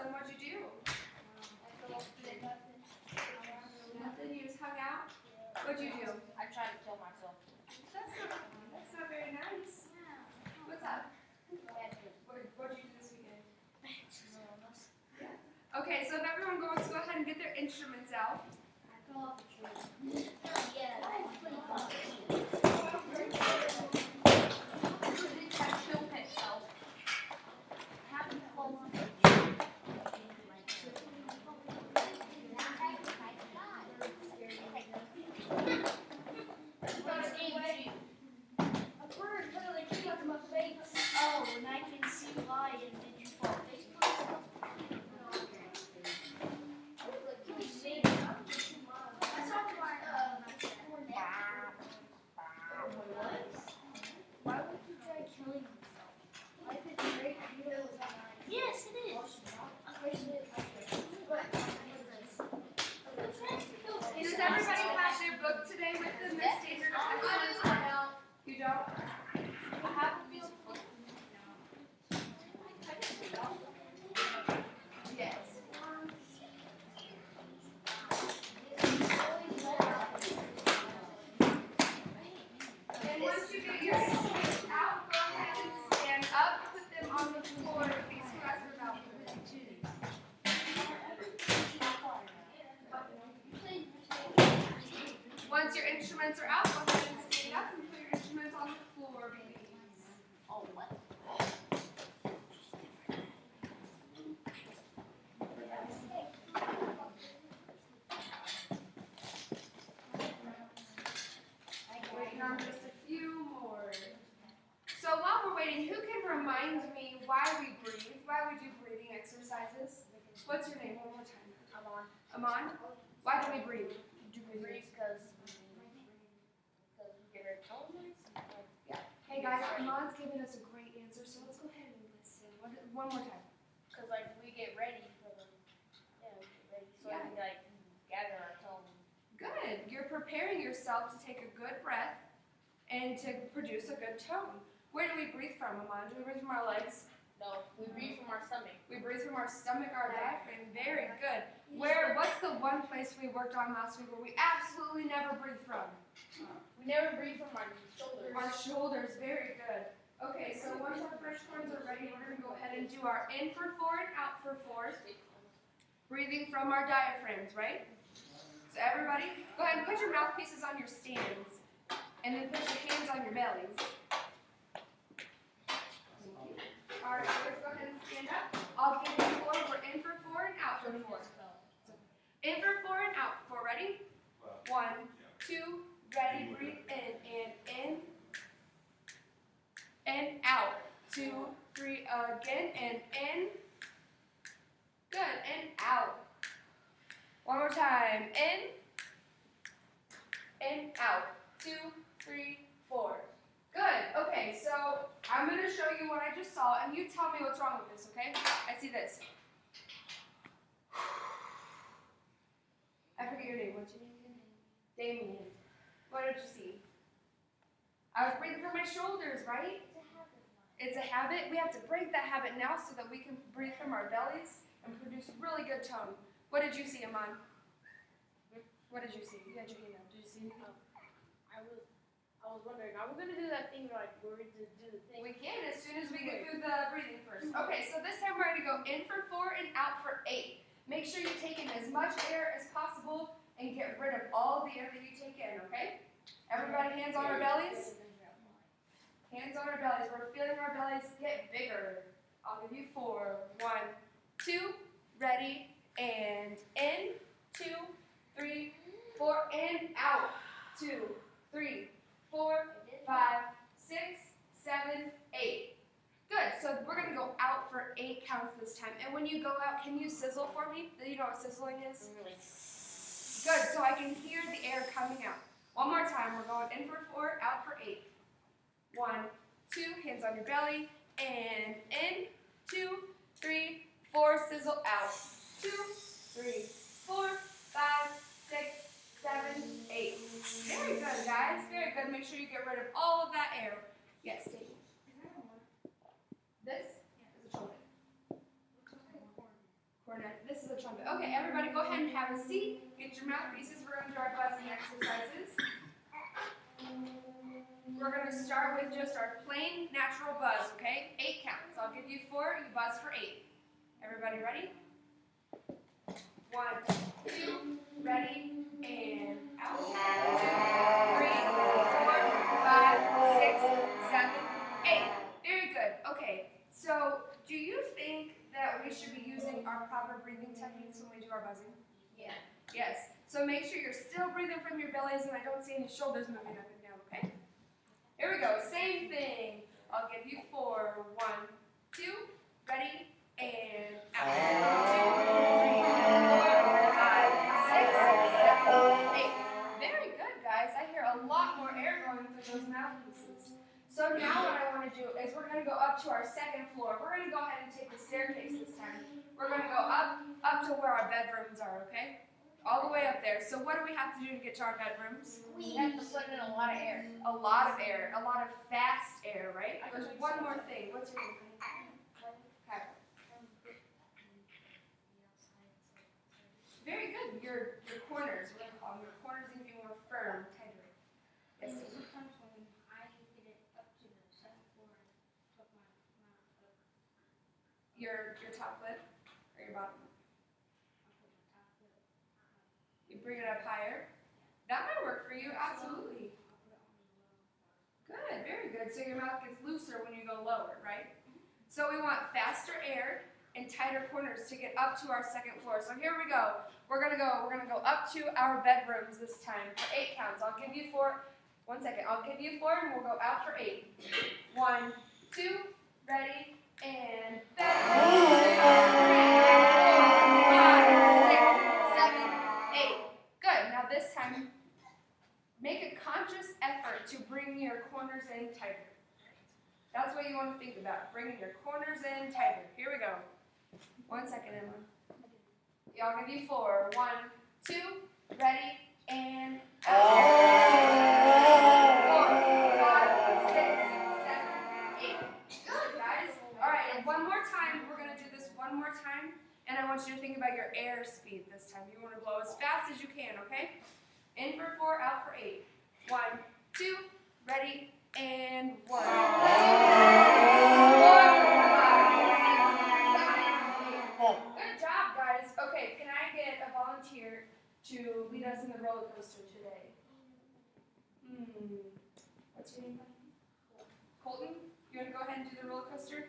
Awesome. What'd you do? Nothing. You just hung out? What'd you do? I tried to kill myself. That's not very nice. What's up? What'd you do this weekend? Yeah. Okay, so if everyone wants to go ahead and get their instruments out. Oh, and I can see why. And did you fall Facebook? Why would you try killing yourself? Life is great. Yes, it is. Does everybody have their book today with them? Their standard of excellence? You don't? I have a music book. Yes. And once you get your instruments out, go ahead and stand up, put them on the floor, please, who has their mouth open? Once your instruments are out, go ahead and stand up and put your instruments on the floor, please. Oh, what? Waiting on just a few more. So while we're waiting, who can remind me why we breathe? Why we do breathing exercises? What's your name? One more time. I'm on. Amon? Why do we breathe? Do we Breathe because we get our tolerance. Hey guys, Amon's giving us a great answer, so let's go ahead and listen. One more time. Because like we get ready for the we get ready so we like gather our tone. Good. You're preparing yourself to take a good breath and to produce a good tone. Where do we breathe from, Amon? Do we breathe from our legs? No, we breathe from our stomach. We breathe from our stomach, our diaphragm. Very good. What's the one place we worked on last week where we absolutely never breathe from? We never breathe from our shoulders. Our shoulders. Very good. Okay, so once our fresh horns are ready, we're going to go ahead and do our in for four and out for four. Breathing from our diaphragms, right? So everybody, go ahead and put your mouthpieces on your stands. And then put your hands on your bellies. Alright, so let's go ahead and stand up. I'll give you four. We're in for four and out for four. In for four and out for four. Ready? 1, 2, ready, breathe in, and out. 2, 3, again, and in. Good, and out. One more time. In, and out. 2, 3, 4. Good. Okay, so I'm going to show you what I just saw, and you tell me what's wrong with this, okay? I see this. I forget your name. What's your name again? Damien. What did you see? I was breathing from my shoulders, right? It's a habit. We have to break that habit now so that we can breathe from our bellies and produce really good tone. What did you see, Amon? What did you see? You had your hand up. Did you see anything? I was wondering, are we going to do that thing like we're going to do the thing? We can as soon as we get through the breathing first. Okay, so this time we're going to go in for 4 and out for 8. Make sure you take in as much air as possible and get rid of all the air that you take in, okay? Everybody hands on our bellies? Hands on our bellies. We're feeling our bellies get bigger. I'll give you 4. 1, 2, ready, and in. 2, 3, 4, and out. 2, 3, 4, 5, 6, 7, 8. Good. So we're going to go out for 8 counts this time. And when you go out, can you sizzle for me? Do you know what sizzling is? Good. So I can hear the air coming out. One more time. We're going in for 4, out for 8. 1, 2, hands on your belly, and in. 2, 3, 4, sizzle out. 2, 3, 4, 5, 6, 7, 8. Very good, guys. Very good. Make sure you get rid of all of that air. Yes, take it. This is a shoulder. This is a trumpet. Okay, everybody go ahead and have a seat. Get your mouthpieces. We're going to do our buzzing exercises. We're going to start with just our plain natural buzz, okay? 8 counts. I'll give you 4. You buzz for 8. Everybody ready? 1, 2, ready, and out. 2, 3, 4, 5, 6, 7, 8. Very good. Okay, so do you think that we should be using our proper breathing techniques when we do our buzzing? Yeah. Yes. So make sure you're still breathing from your bellies and I don't see any shoulders moving up and down, okay? Here we go. Same thing. I'll give you 4. 1, 2, ready, and out. 2, 3, 4, 5, 6, 7, 8. Very good, guys. I hear a lot more air going through those mouthpieces. So now what I want to do is we're going to go up to our 2nd floor. We're going to go ahead and take the staircase this time. We're going to go up to where our bedrooms are, okay? All the way up there. So what do we have to do to get to our bedrooms? We have to put in a lot of air. A lot of air. A lot of fast air, right? There's one more thing. What's your name? Okay. Very good. Your corners. We're going to call them your corners and be more firm, tighter. Yes, sir. Sometimes when I can get it up to the 2nd floor and put my mouth up, Your top lid or your bottom? I put my top lip. You bring it up higher. That might work for you. Absolutely. I'll put it on the low part. Good. Very good. So your mouth gets looser when you go lower, right? So we want faster air and tighter corners to get up to our 2nd floor. So here we go. We're gonna go up to our bedrooms this time for 8 counts. I'll give you 4. 1 second. I'll give you 4 and we'll go out for 8. 1, 2, ready, and bedroom. 2, 3, 4, 5, 6, 7, 8. Good. Now this time, make a conscious effort to bring your corners in tighter. That's what you want to think about, bringing your corners in tighter. Here we go. 1 second, Emma. Yeah, I'll give you 4. 1, 2, ready, and out. 4, 5, 6, 7, 8. Good, guys. All right, and one more time. We're going to do this one more time, and I want you to think about your air speed this time. You want to blow as fast as you can, okay? In for 4, out for 8. 1, 2, ready, and 1. 2, 3, 4, 5, 6, 7, 8. Good job, guys. Okay, can I get a volunteer to lead us in the roller coaster today? What's your name? Colton? You want to go ahead and do the roller coaster?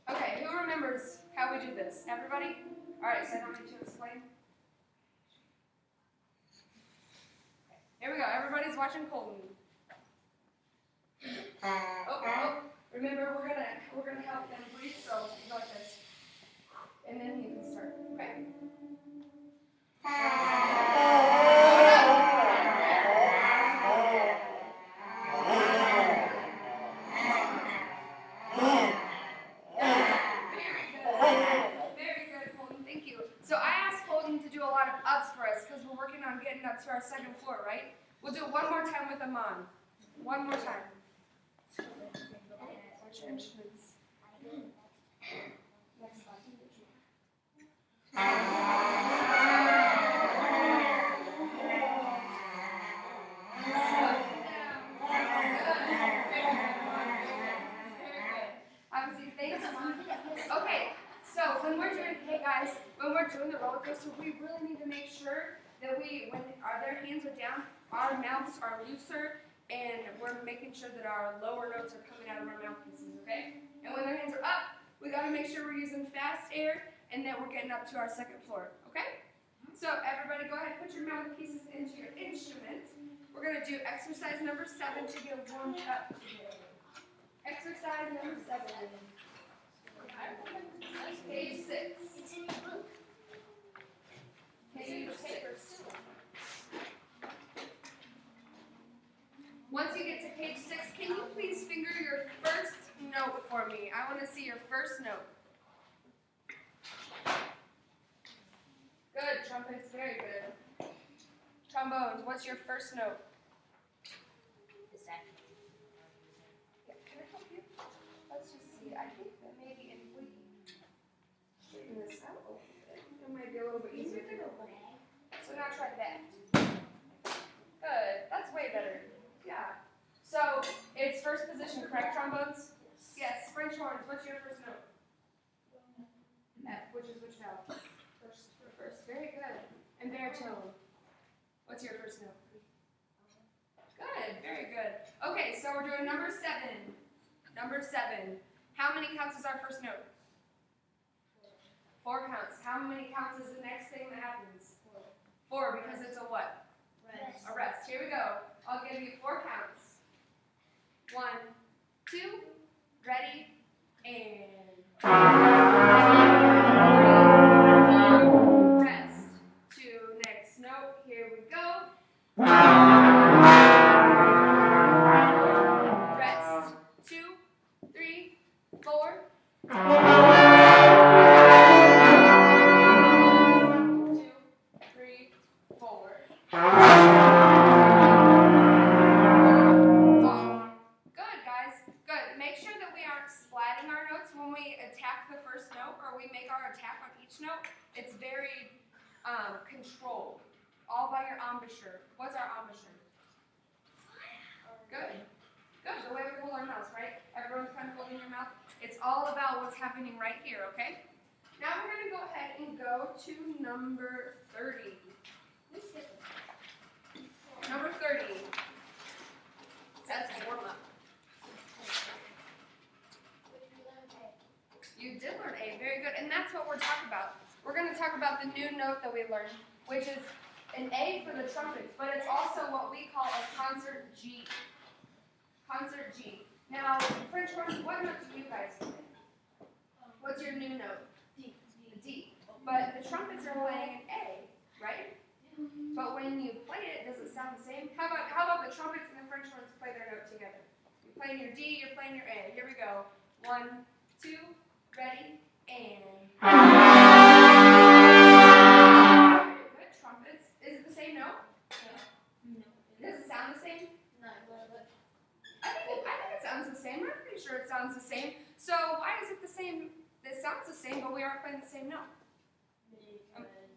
Okay, who remembers how we do this? Everybody? All right, so I don't need to explain. Here we go. Everybody's watching Colton. Remember, we're gonna help them breathe. So go like this, and then you can start. Okay. Very good, Colton. Thank you. So I asked Colton to do a lot of ups for us because we're working on getting up to our 2nd floor, right? We'll do it one more time with Aman. One more time. What's your instruments? Next slide. Obviously, thanks, Mom. Okay, so when we're doing the roller coaster, we really need to make sure that when their hands are down, our mouths are looser, and we're making sure that our lower notes are coming out of our mouthpieces, okay? And when their hands are up, we got to make sure we're using fast air and that we're getting up to our 2nd floor, okay? So everybody go ahead and put your mouthpieces into your instrument. We're going to do exercise number 7 to get warmed up today. Exercise number 7. Page 6. It's in your book. Page 6. Once you get to page 6, can you please finger your first note for me? I want to see your first note. Good, trumpets, very good. Trombones, what's your first note? The 2nd. Yeah, can I help you? Let's just see. I think that maybe if we now try that. Good. That's way better. Yeah. So it's first position, correct, trombones? Yes. French horns. What's your first note? F. Which is which note? First. First. Very good. And baritone. What's your first note? Good. Very good. Okay. So we're doing number 7. Number 7. How many counts is our first note? 4 counts. How many counts is the next thing that happens? 4 because it's a what? Rest. A rest. Here we go. I'll give you 4 counts. 1, 2, ready, and 3, rest. 2, next note. Here we go. Rest. 2, 3, 4. 2, 3, 4. Good, guys. Good. Make sure that we aren't splatting our notes when we attack the first note or we make our attack on each note. It's very controlled. All by your embouchure. What's our embouchure? Good. Good. The way we hold our mouths, right? Everyone's kind of holding your mouth. It's all about what's happening right here, okay? Now we're going to go ahead and go to number 30. Number 30. That's a warm-up. You did learn A. Very good. And that's what we're talking about. We're going to talk about the new note that we learned, which is an A for the trumpets, but it's also what we call a concert G. Concert G. Now, French horns, what note do you guys play? What's your new note? D. D. But the trumpets are playing an A, right? But when you play it, does it sound the same? How about the trumpets and the French horns play their note together? You're playing your D, you're playing your A. Here we go. 1, 2, ready, and. Good trumpets. Is it the same note? No. Does it sound the same? No. I think it sounds the same. I'm pretty sure it sounds the same. So why is it the same? It sounds the same, but we aren't playing the same note.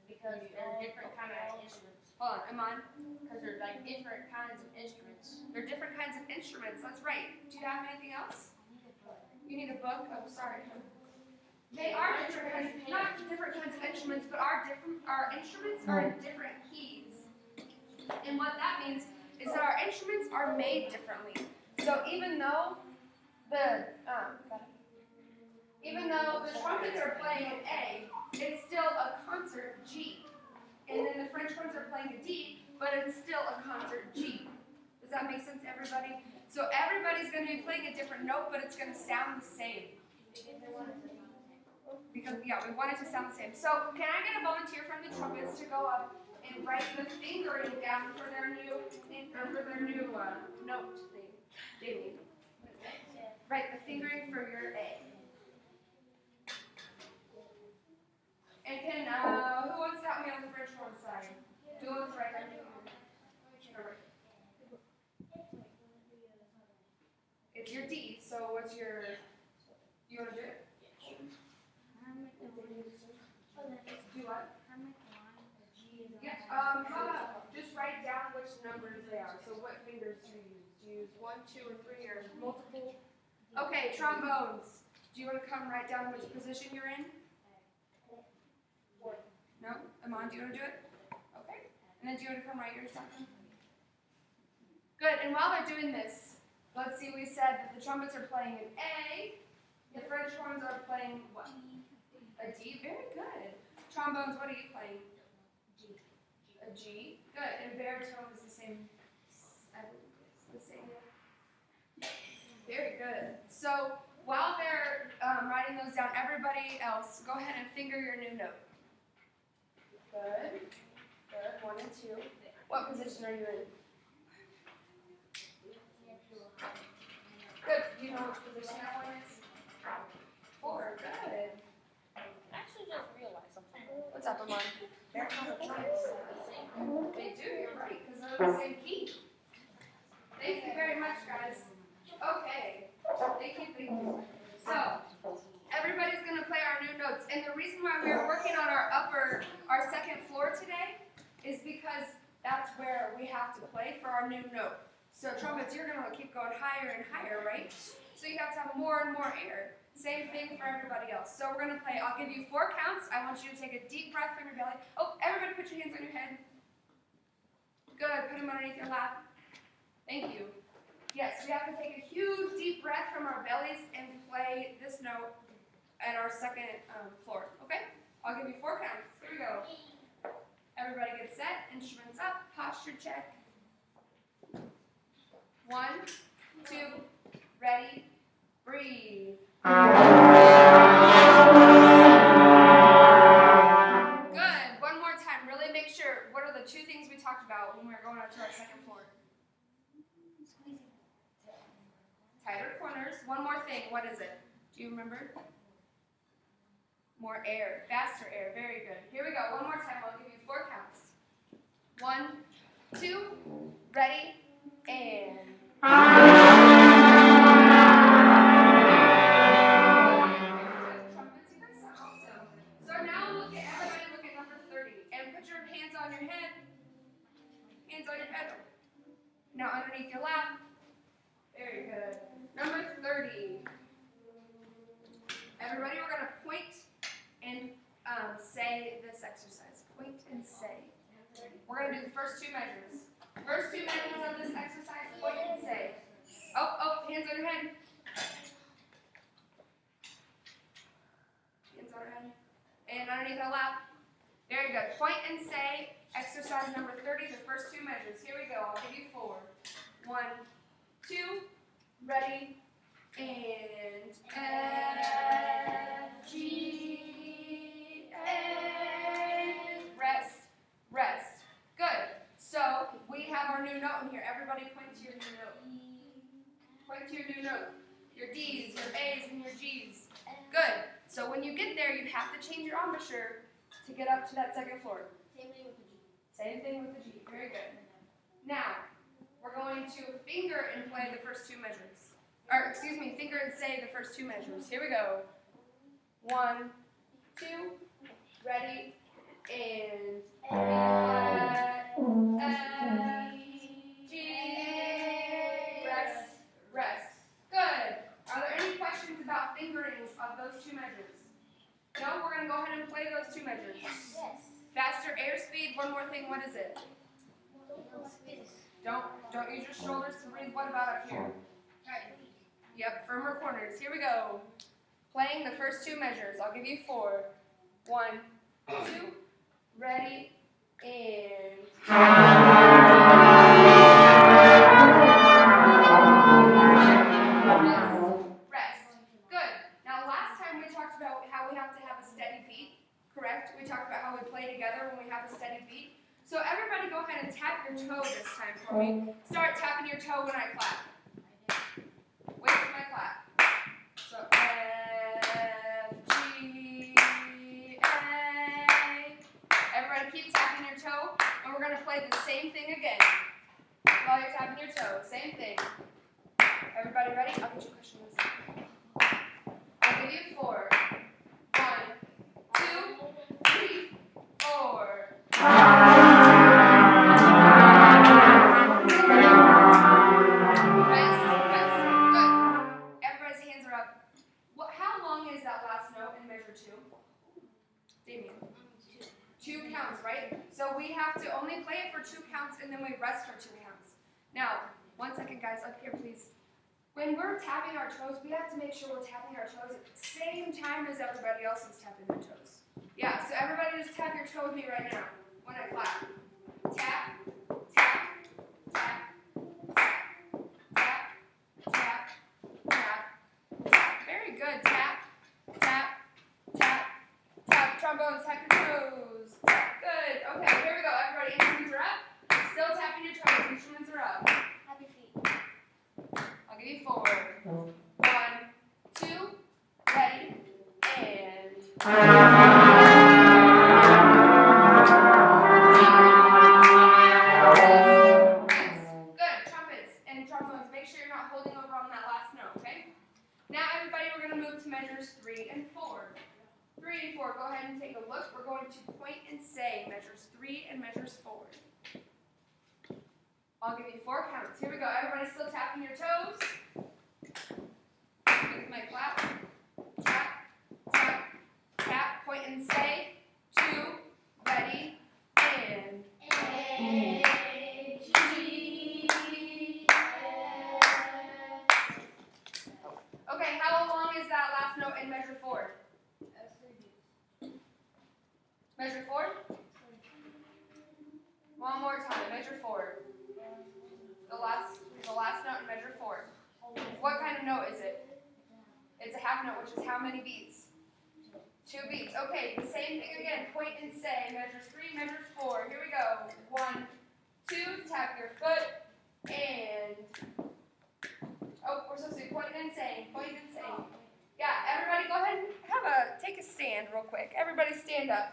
Because they're different kind of instruments. Hold on, Iman. Because they're like different kinds of instruments. They're different kinds of instruments. That's right. Do you have anything else? You need a book? Oh, sorry. They are different kinds, not different kinds of instruments, but our instruments are in different keys. And what that means is that our instruments are made differently. So even though the trumpets are playing an A, it's still a concert G. And then the French horns are playing a D, but it's still a concert G. Does that make sense to everybody? So everybody's going to be playing a different note, but it's going to sound the same. Because, yeah, we want it to sound the same. So can I get a volunteer from the trumpets to go up and write the fingering down for their new note thing? Jamie. Write the fingering for your A. And can, who wants to help me on the French horn side? Who wants to write that? It's your D, so what's your, you want to do it? Do what? Yeah, how about just write down which numbers they are. So what fingers do you use? Do you use 1, 2, or 3, or multiple? Okay, trombones. Do you want to come write down which position you're in? No? Iman, do you want to do it? Okay. And then do you want to come write yours down? Good, and while they're doing this, let's see, we said that the trumpets are playing an A, the French horns are playing what? A D? Very good. Trombones, what are you playing? G. A G? Good. And baritone is the same. I believe it's the same. Very good. So while they're writing those down, everybody else, go ahead and finger your new note. Good. Good. 1 and 2. What position are you in? Good. Do you know which position that one is? 4. Good. I actually just realized something. What's up, Iman? They're kind of trumpets the same. They do, you're right, because they're the same key. Thank you very much, guys. Okay. Thank you. So, everybody's going to play our new notes. And the reason why we are working on our second floor today is because note. So trumpets, you're gonna keep going higher and higher, right? So you have to have more and more air. Same thing for everybody else. So we're gonna play, I'll give you 4 counts. I want you to take a deep breath from your belly. Oh, everybody put your hands on your head. Good, put them underneath your lap. Thank you. Yes, we have to take a huge deep breath from our bellies and play this note at our second floor, okay? I'll give you 4 counts. Here we go. Everybody get set, instruments up, posture check. 1, 2, ready, breathe. Good. One more time. Really make sure, what are the 2 things we talked about when we were going up to our second floor? Tighter corners. One more thing. What is it? Do you remember? More air. Faster air. Very good. Here we go. One more time. I'll give you 4 counts. 1, 2, ready, and... So now look at everybody, look at number 30, and put your hands on your head. Hands on your head. Now underneath your lap. Very good. Number 30. Everybody, we're going to point and say this exercise. Point and say. We're going to do the first 2 measures. First 2 measures of this exercise, point and say. Oh, hands on your head. Hands on your head. And underneath our lap. Very good. Point and say, exercise number 30, the first 2 measures. Here we go. I'll give you 4. 1, 2, ready, and F, G, A. Rest, rest. Good. So we have our new note in here. Everybody point to your new note. Point to your new note. Your D's, your A's, and your G's. Good. So when you get there, you have to change your embouchure to get up to that second floor. Same thing with the G. Very good. Now, we're going to finger and play the first 2 measures. Or, excuse me, finger and say the first 2 measures. Here we go. 1, 2, ready, and F, G, rest, rest. Good. Are there any questions about fingerings of those 2 measures? No, we're going to go ahead and play those 2 measures. Yes. Faster airspeed. One more thing. What is it? Don't use your shoulders to breathe. What about up here? Yep, firmer corners. Here we go. Playing the first 2 measures. I'll give you 4. 1, 2, ready, and... Rest. Good. Now last time we talked about how we have to have a steady beat, correct? We talked about how we play together when we have a steady beat. So everybody go ahead and tap your toe this time for me. Start tapping your toe when I clap. Wait for my clap. So F, G, A. Everybody keep tapping your toe, and we're going to play the same thing again. While you're tapping your toe, same thing. Everybody ready? I'll get you a question in a second. I'll give you 4. 1, 2, 3, 4. Rest, rest. Good. Everybody's hands are up. How long is that last note in measure 2? Damien. 2 counts, right? So we have to only play it for 2 counts, and then we rest for 2 counts. Now, 1 second, guys, up here, please. When we're tapping our toes, we have to make sure we're tapping our toes at the same time as everybody else is tapping their toes. Yeah, so everybody just tap your toe with me right now when I clap. Tap, tap, tap, tap, tap, tap, tap. Very good. Tap, tap, tap, tap. Trombones, tap your toes. Good. Okay, here we go. Everybody, instruments are up. Still tapping your toes. Instruments are up. Happy feet. I'll give you 4. 1, 2, ready, and... Good. Trumpets and trombones, make sure you're not holding over on that last note, okay? Now, everybody, we're going to move to measures 3 and 4. 3 and 4, go ahead and take a look. We're going to point and say measures 3 and measures 4. I'll give you 4 counts. Here we go. Everybody still tapping your toes. With my clap. Tap, tap, tap. Point and say. 2, ready, and. A, G, F. Okay, how long is that last note in measure 4? Measure 4? One more time. Measure 4. The last note in measure 4. What kind of note is it? It's a half note, which is how many beats? 2 beats. Okay, the same thing again. Point and say. Measures 3, measures 4. Here we go. 1, 2. Tap your foot. And. Oh, we're supposed to be pointing and saying. Pointing and saying. Yeah, everybody go ahead and take a stand real quick. Everybody stand up.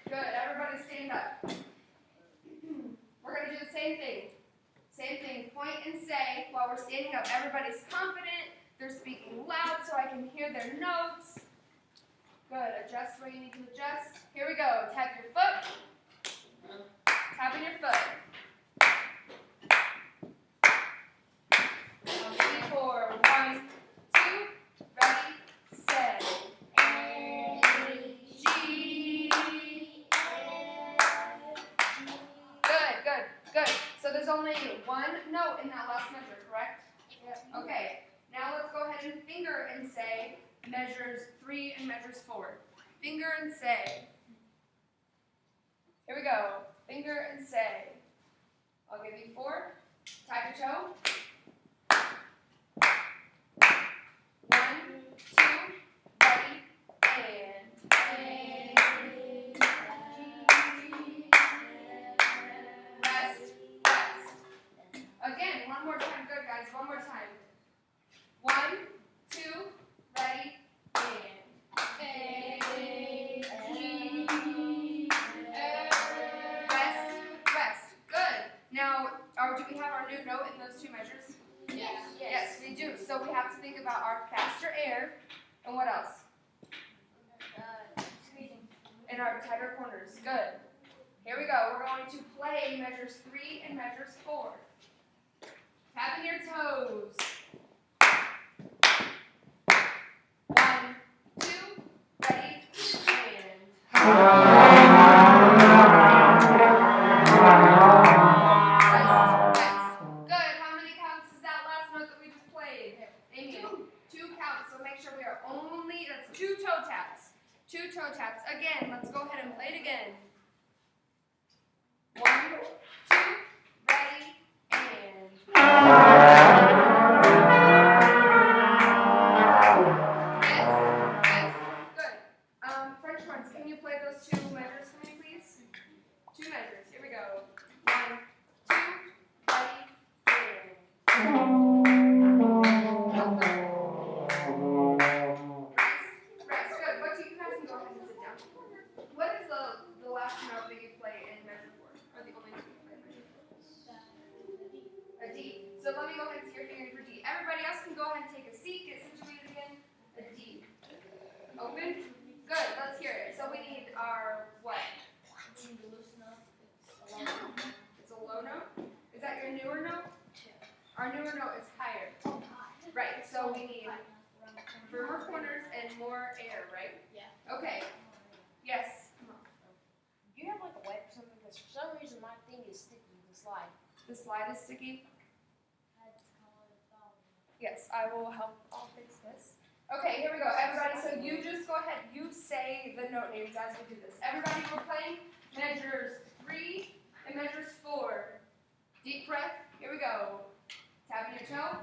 Good. Everybody stand up. We're going to do the same thing. Same thing. Point and say while we're standing up. Everybody's confident. They're speaking loud so I can hear their notes. Good. Adjust where you need to adjust. Here we go. Tap your foot. Tapping your foot. Ready for 1, 2, ready, set. A, G, Good. So there's only 1 note in that last measure, correct? Yep. Okay. Now let's go ahead and finger and say measures 3 and measures 4. Finger and say. Here we go. Finger and say. I'll give you 4. Tap your toe. 1, 2, ready, and. A, G, Rest. Again, one more time. Good, guys. One more time. 1, 2, ready, and. A, G, Rest. Good. Now, do we have our new note in those 2 measures? Yes, we do. So we have to think about our faster air, and what else? And our tighter corners. Good. Here we go. We're going to play measures 3 and measures 4. Tapping your toes. 1, 2, ready, and. Rest. Good. How many counts is that last note that we just played? Amy? 2 counts. So make sure we are that's 2 toe taps. 2 toe taps. Again, let's go ahead and play it again. 1, 2, ready, and. Yes. Good. French horns, can you play those 2 measures for me, please? 2 measures. Here we go. 1, 2, ready, and. Rest. Good. You guys can go ahead and sit down. What is the last note that you play in measure 4? Or the only note you play in measure 4? A D. So let me go ahead and see your fingering for D. Everybody else can go ahead and take a seat, get situated again. A D. Open. Good. Let's hear it. So we need our what? It's a low note. Is that your newer note? Our newer note is higher. Right. So we need firmer corners and more air, right? Yeah. Okay. Yes. Come on. Do you have like a wipe or something? Because for some reason my thing is sticky, the slide. The slide is sticky. Yes, I will help. I'll fix this. Okay, here we go. Everybody, so you just go ahead. You say the note names as we do this. Everybody, we're playing measures 3 and measures 4. Deep breath. Here we go. Tapping your toe.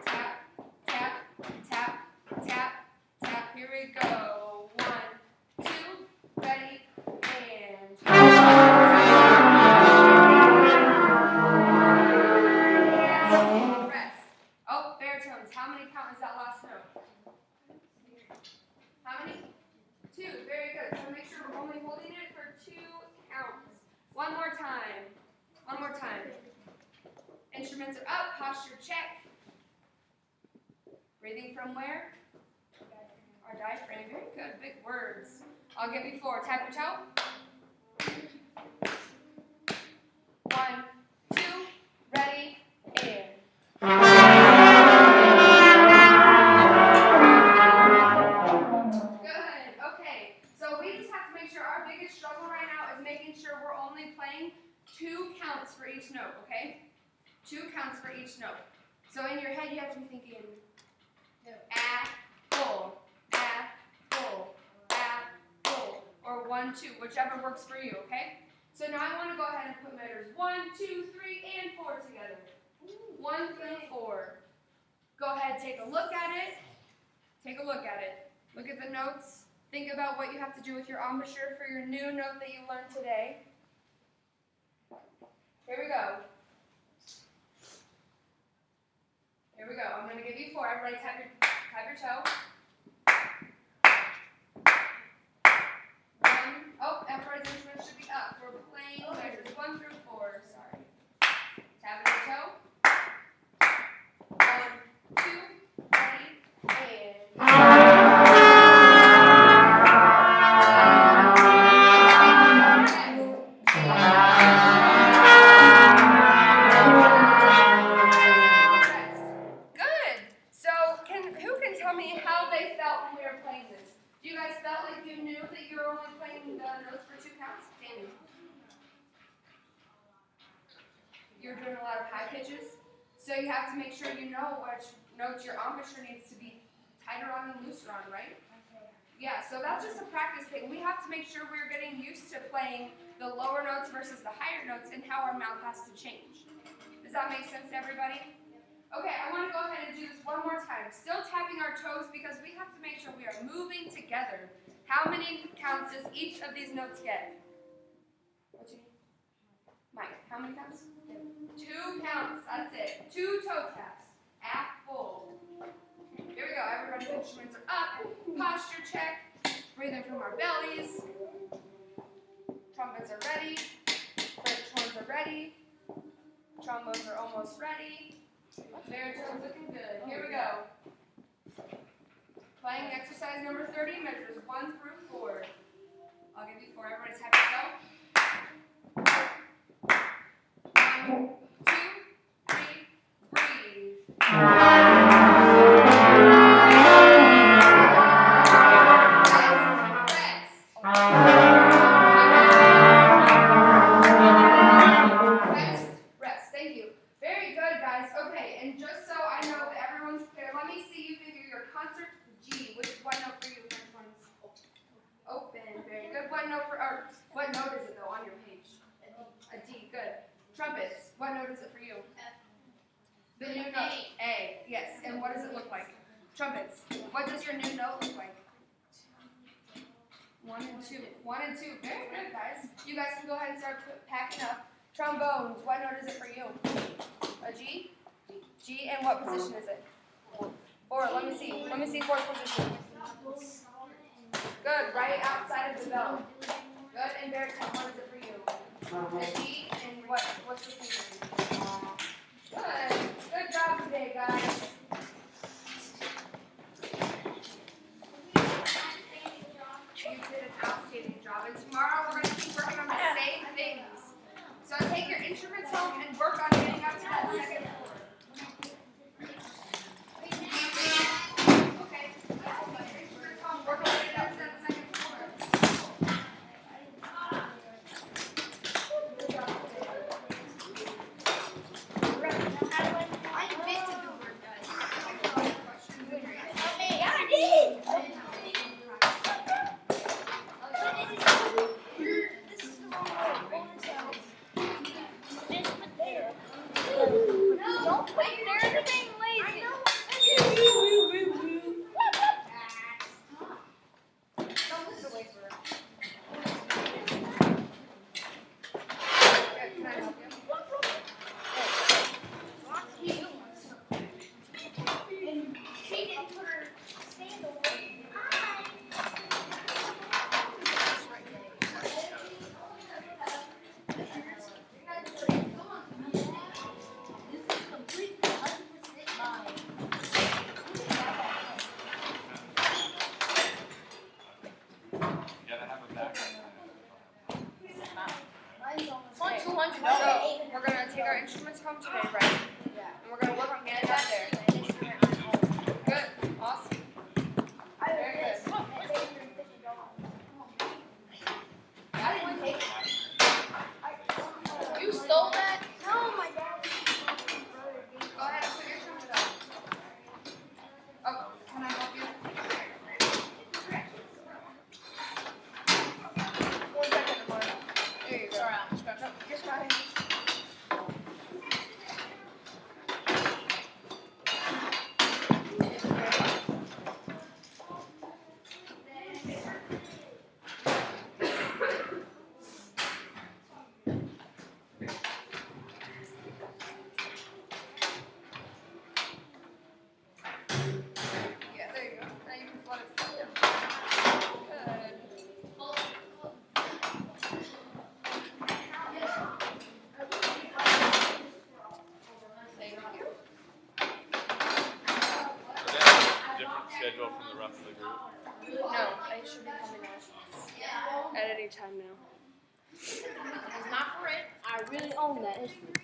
Tap, tap, tap, tap, tap. Here we go. 1, 2, ready, and. Rest. Oh, baritones. How many count is that last note? How many? 2. Very good. So make sure we're only holding it for 2 counts. One more time. One more time. Instruments are up. Posture check. Breathing from where? Our diaphragm. Very good. Big words. I'll give you 4. Tap your toe. 1, 2, ready, and. Good. Okay. So we just have to make sure our biggest struggle right now is making sure we're only playing 2 counts for each note, okay? 2 counts for each note. So in your head you have to be thinking apple, apple, apple, or 1, 2, whichever works for you, okay? So now I want to go ahead and put measures 1, 2, 3, and 4 together. 1 through 4. Go ahead, take a look at it. Take a look at it. Look at the notes. Think about what you have to do with your embouchure for your new note that you learned today. Here we go. Here we go. I'm going to give you 4. Everybody tap your toe. 1. Oh, everybody's instrument should be up. We're playing measures 1 through 4. Sorry. Tap your toe. 1, 2, ready, and. You're doing a lot of high pitches, so you have to make sure you know which notes your embouchure needs to be tighter on and looser on, right? Yeah, so that's just a practice thing. We have to make sure we're getting used to playing the lower notes versus the higher notes and how our mouth has to change. Does that make sense to everybody? Okay, I want to go ahead and do this one more time. Still tapping our toes because we have to make sure we are moving together. How many counts does each of these notes get? What you need? Mike, how many counts? 2 counts, that's it. 2 toe taps. Apple. Here we go, everybody's instruments are up. Posture check. Breathing from our bellies. Trumpets are ready. French horns are ready. Trombones are almost ready. Baritone's looking good. Here we go. Playing exercise number 30, measures 1 through 4. I'll give you 4. Everybody tap your toe. 1, 2, 3, breathe. Rest. Thank you. Very good, guys. Okay, and just so I know that everyone's clear, let me see you figure your concert G. Which is one note for you? Which one's open? Very good. What note is it though on your page? A D. Good. Trumpets. What note is it for you? F. The new note. A. Yes. And what does it look like? Trumpets. What does your new note look like? 1 and 2. 1 and 2. Very good, guys. You guys can go ahead and start packing up. Trombones. What note is it for you? A G? G. And what position is it? 4. Let me see. Let me see 4th position. Good. Right outside of the bell. Good. And baritone. What is it for you? A G. And what's the finger? Good. Good job today, guys. You did an outstanding job. And tomorrow we're going to keep working on the same things. So take your instruments home and work on getting up to that second floor. Okay. Take your instruments home, work on getting up to that second floor. Good job today. I invented the word, guys. Questions in your answers? Yeah, I did. This is the wrong way. Pull this out. Just put there. Don't put there to being lazy. Don't put it away for her. Can I help you? She didn't put her stand away. This is complete. home today, right? Yeah. And we're gonna work on getting up there. Good. Awesome. Very good. I didn't take it. You stole that? No, my dad. Go ahead and put your trumpet on. Oh, can I help you? 1 second, Amor. There you go. Sorry, I'm scratching. No, you're fine. Yeah, there you go. Now you can let it sit there. Good. Thank you. Is that a different schedule from the rest of the group? No, I should be coming out at any time now. It's not for it. I really own that instrument.